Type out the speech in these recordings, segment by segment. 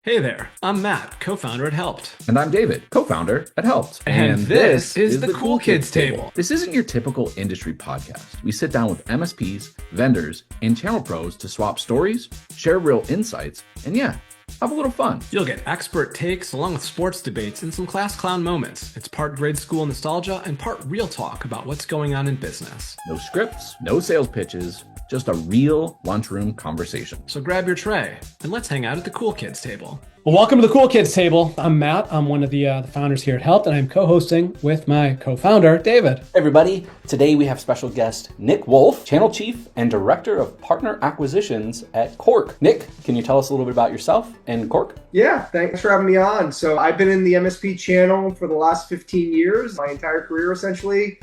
Hey there, I'm Matt, co-founder at Helped. And I'm David, co-founder at Helped. And this is the Cool Kids Table. This isn't your typical industry podcast. We sit down with MSPs, vendors, and channel pros to swap stories, share real insights, and have a little fun. You'll get expert takes along with sports debates and some class clown moments. It's part grade school nostalgia and part real talk about what's going on in business. No scripts, no sales pitches, just a real lunchroom conversation. So grab your tray and let's hang out at the Cool Kids Table. Well, welcome to the Cool Kids Table. I'm Matt. I'm one of the founders here at Helped, and I'm co-hosting with my co-founder, David. Hey everybody. Today we have special guest Nick Wolf, Channel Chief and Director of Partner Acquisitions at Cork. Nick, can you tell us a little bit about yourself and Cork? Yeah, thanks for having me on. So I've been in the MSP channel for the last 15 years, my entire career essentially.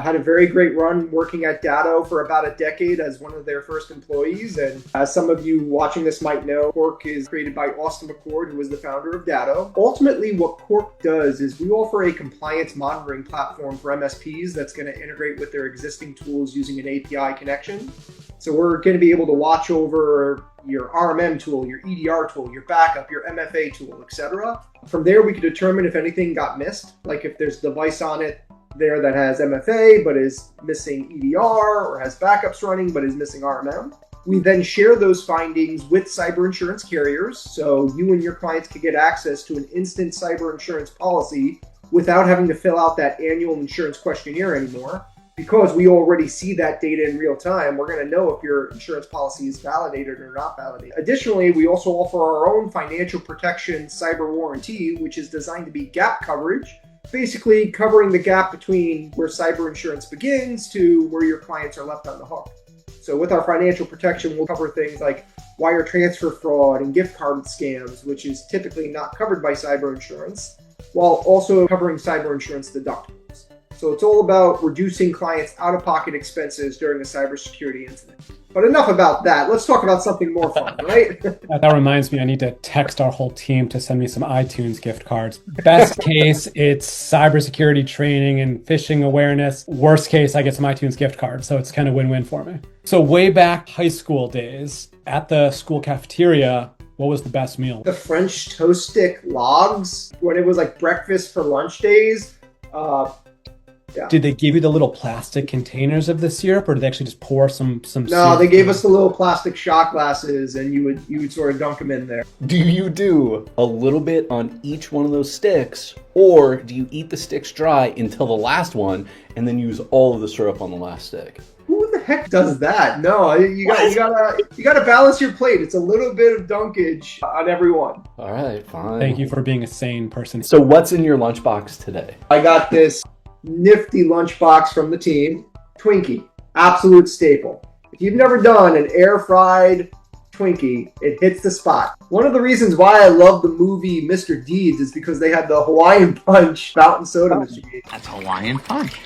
Had a very great run working at Datto for about a decade as one of their first employees. And as some of you watching this might know, Cork is created by Austin McCord, who was the founder of Datto. Ultimately, what Cork does is we offer a compliance monitoring platform for MSPs that's going to integrate with their existing tools using an API connection. So we're going to be able to watch over your RMM tool, your EDR tool, your backup, your MFA tool, etc. From there, we can determine if anything got missed, like if there's a device on it there that has MFA but is missing EDR, or has backups running but is missing RMM. We then share those findings with cyber insurance carriers, so you and your clients can get access to an instant cyber insurance policy without having to fill out that annual insurance questionnaire anymore. Because we already see that data in real time, we're going to know if your insurance policy is validated or not validated. Additionally, we also offer our own financial protection cyber warranty, which is designed to be gap coverage, basically covering the gap between where cyber insurance begins to where your clients are left on the hook. So with our financial protection, we'll cover things like wire transfer fraud and gift card scams, which is typically not covered by cyber insurance, while also covering cyber insurance deductibles. So it's all about reducing clients' out-of-pocket expenses during a cybersecurity incident. But enough about that. Let's talk about something more fun, right? That reminds me, I need to text our whole team to send me some iTunes gift cards. Best case, it's cybersecurity training and phishing awareness. Worst case, I get some iTunes gift cards. So it's kind of win-win for me. So way back high school days, at the school cafeteria, what was the best meal? The French toast stick logs, when it was like breakfast for lunch days. Yeah. Did they give you the little plastic containers of the syrup, or did they actually just pour some No, syrup? they gave us the little plastic shot glasses, and you would sort of dunk them in there. Do you do a little bit on each one of those sticks, or do you eat the sticks dry until the last one and then use all of the syrup on the last stick? Who the heck does that? No, you gotta balance your plate. It's a little bit of dunkage on every one. All right, fine. Thank you for being a sane person. So what's in your lunchbox today? I got this nifty lunchbox from the team, Twinkie, absolute staple. If you've never done an air fried Twinkie, it hits the spot. One of the reasons why I love the movie Mr. Deeds is because they had the Hawaiian Punch fountain soda machine. That's Hawaiian Punch.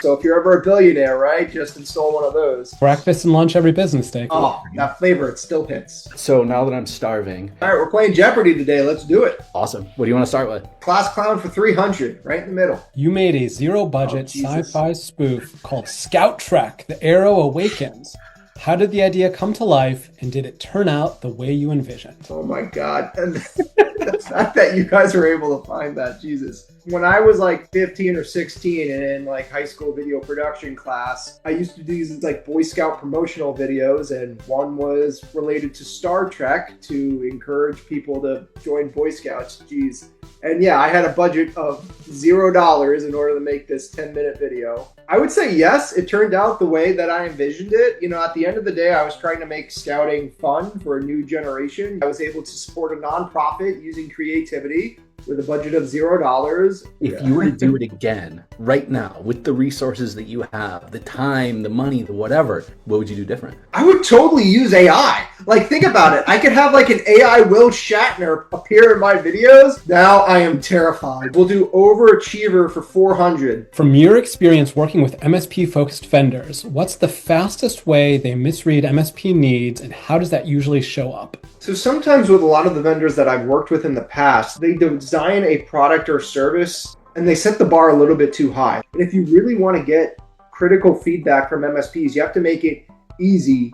So if you're ever a billionaire, right, just install one of those. Breakfast and lunch every business day. Oh, that flavor, it still hits. So now that I'm starving. All right, we're playing Jeopardy today. Let's do it. Awesome. What do you want to start with? Class clown for 300, right in the middle. You made a zero-budget Jesus. sci-fi spoof called Scout Trek: The Arrow Awakens. How did the idea come to life, and did it turn out the way you envisioned? Oh my God. And the fact that you guys were able to find that, Jesus. When I was like 15 or 16 and in like high school video production class, I used to do these like Boy Scout promotional videos, and one was related to Star Trek to encourage people to join Boy Scouts. Jeez. And yeah, I had a budget of $0 in order to make this 10-minute video. I would say yes, it turned out the way that I envisioned it. You know, at the end of the day, I was trying to make scouting fun for a new generation. I was able to support a nonprofit using creativity with a budget of $0. If you were to do it again right now with the resources that you have, the time, the money, the whatever, what would you do different? I would totally use AI. Like, think about it. I could have like an AI Will Shatner appear in my videos. Now I am terrified. We'll do Overachiever for 400. From your experience working with MSP-focused vendors, what's the fastest way they misread MSP needs, and how does that usually show up? So sometimes with a lot of the vendors that I've worked with in the past, they design a product or service and they set the bar a little bit too high. And if you really want to get critical feedback from MSPs, you have to make it easy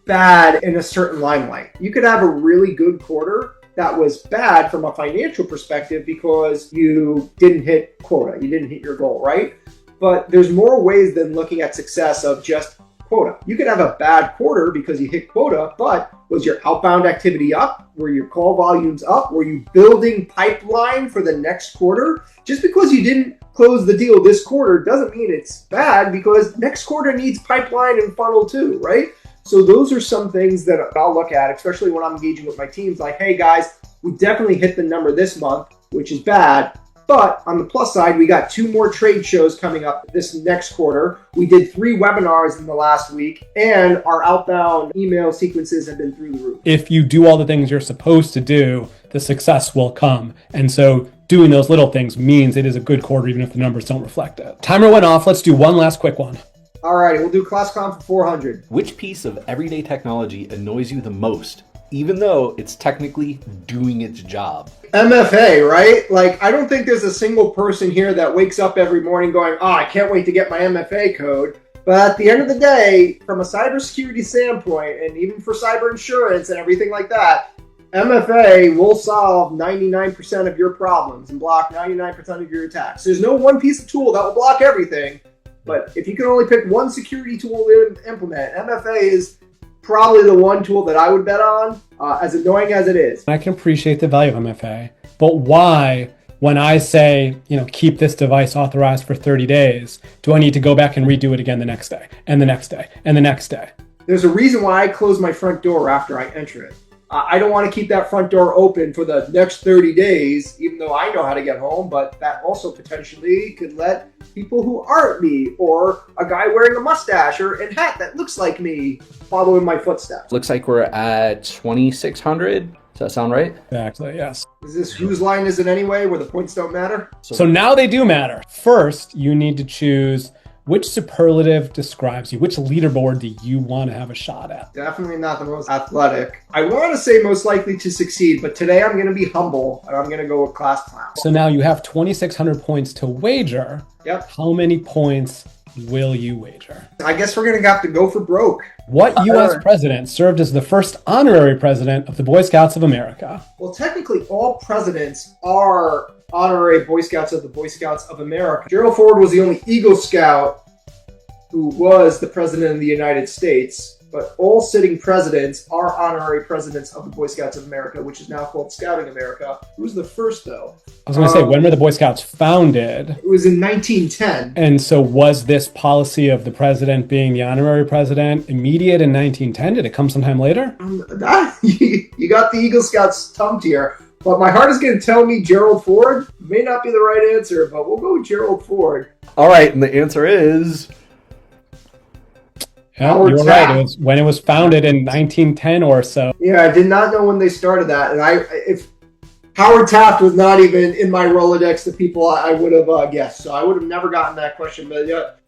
bad in a certain limelight. You could have a really good quarter that was bad from a financial perspective because you didn't hit quota, you didn't hit your goal, right? But there's more ways than looking at success of just quota. You could have a bad quarter because you hit quota, but was your outbound activity up? Were your call volumes up? Were you building pipeline for the next quarter? Just because you didn't close the deal this quarter doesn't mean it's bad, because next quarter needs pipeline and funnel too, right? So those are some things that I'll look at, especially when I'm engaging with my teams, like, hey guys, we definitely hit the number this month, which is bad. But on the plus side, we got 2 more trade shows coming up this next quarter. We did 3 webinars in the last week, and our outbound email sequences have been through the roof. If you do all the things you're supposed to do, the success will come. And so doing those little things means it is a good quarter, even if the numbers don't reflect it. Timer went off. Let's do one last quick one. All right, we'll do class clown for 400. Which piece of everyday technology annoys you the most, even though it's technically doing its job? MFA, right? Like, I don't think there's a single person here that wakes up every morning going, oh, I can't wait to get my MFA code. But at the end of the day, from a cybersecurity standpoint, and even for cyber insurance and everything like that, MFA will solve 99% of your problems and block 99% of your attacks. There's no one piece of tool that will block everything. But if you can only pick one security tool to implement, MFA is probably the one tool that I would bet on, as annoying as it is. I can appreciate the value of MFA, but why, when I say, keep this device authorized for 30 days, do I need to go back and redo it again the next day, and the next day, and the next day? There's a reason why I close my front door after I enter it. I don't want to keep that front door open for the next 30 days, even though I know how to get home, but that also potentially could let people who aren't me, or a guy wearing a mustache or a hat that looks like me, follow in my footsteps. Looks like we're at 2,600. Does that sound right? Exactly, yes. Is this whose line is it anyway, where the points don't matter? So now they do matter. First, you need to choose which superlative describes you. Which leaderboard do you want to have a shot at? Definitely not the most athletic. I want to say most likely to succeed, but today I'm going to be humble, and I'm going to go with class clown. So now you have 2,600 points to wager. Yep. How many points will you wager? I guess we're going to have to go for broke. What U.S. president served as the first honorary president of the Boy Scouts of America? Well, technically, all presidents are honorary Boy Scouts of the Boy Scouts of America. Gerald Ford was the only Eagle Scout who was the president of the United States, but all sitting presidents are honorary presidents of the Boy Scouts of America, which is now called Scouting America. Who was the first, though? I was going to say, when were the Boy Scouts founded? It was in 1910. And so was this policy of the president being the honorary president immediate in 1910? Did it come sometime later? You got the Eagle Scouts stumped here. But my heart is going to tell me Gerald Ford. May not be the right answer, but we'll go with Gerald Ford. All right, and the answer is... Yeah, you were right. It was when it was founded in 1910 or so. Yeah, I did not know when they started that. And if Howard Taft was not even in my Rolodex of people I would have guessed. So I would have never gotten that question. But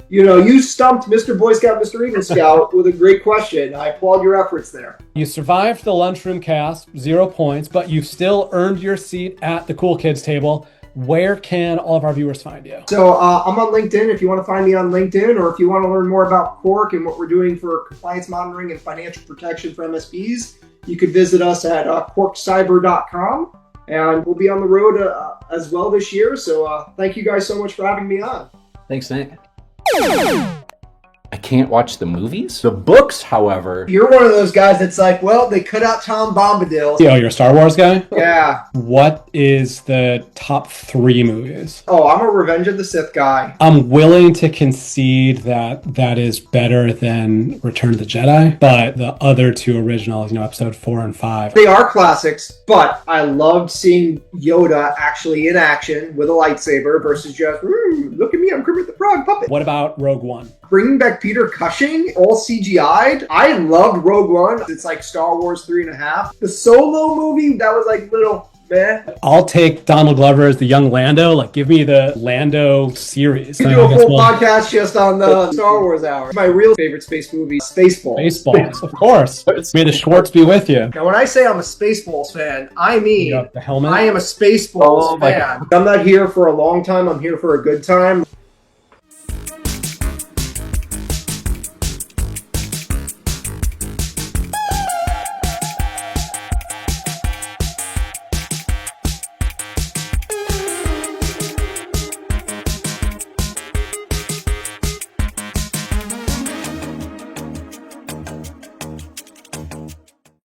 you stumped Mr. Boy Scout, Mr. Eagle Scout with a great question. I applaud your efforts there. You survived the lunchroom cast, 0 points, but you've still earned your seat at the Cool Kids table. Where can all of our viewers find you? So I'm on LinkedIn if you want to find me on LinkedIn, or if you want to learn more about Cork and what we're doing for compliance monitoring and financial protection for MSPs, you could visit us at corkcyber.com, and we'll be on the road as well this year. So thank you guys so much for having me on. Thanks, Nick. I can't watch the movies. The books, however... You're one of those guys that's like, well, they cut out Tom Bombadil. Oh, you're a Star Wars guy? Yeah. What is the top 3 movies? Oh, I'm a Revenge of the Sith guy. I'm willing to concede that is better than Return of the Jedi, but the other 2 originals, episode 4 and 5. They are classics, but I loved seeing Yoda actually in action with a lightsaber versus just, look at me, I'm Kermit the Frog puppet. What about Rogue One? Bringing back Peter Cushing, all CGI'd. I loved Rogue One. It's like Star Wars 3.5. The Solo movie, that was like little meh. I'll take Donald Glover as the young Lando. Give me the Lando series. You can do a full podcast just on the Star Wars hour. My real favorite space movie, Spaceballs. Spaceballs, of course. May the Schwartz be with you. Now, when I say I'm a Spaceballs fan, I mean the helmet. I am a Spaceballs fan. I'm not here for a long time. I'm here for a good time.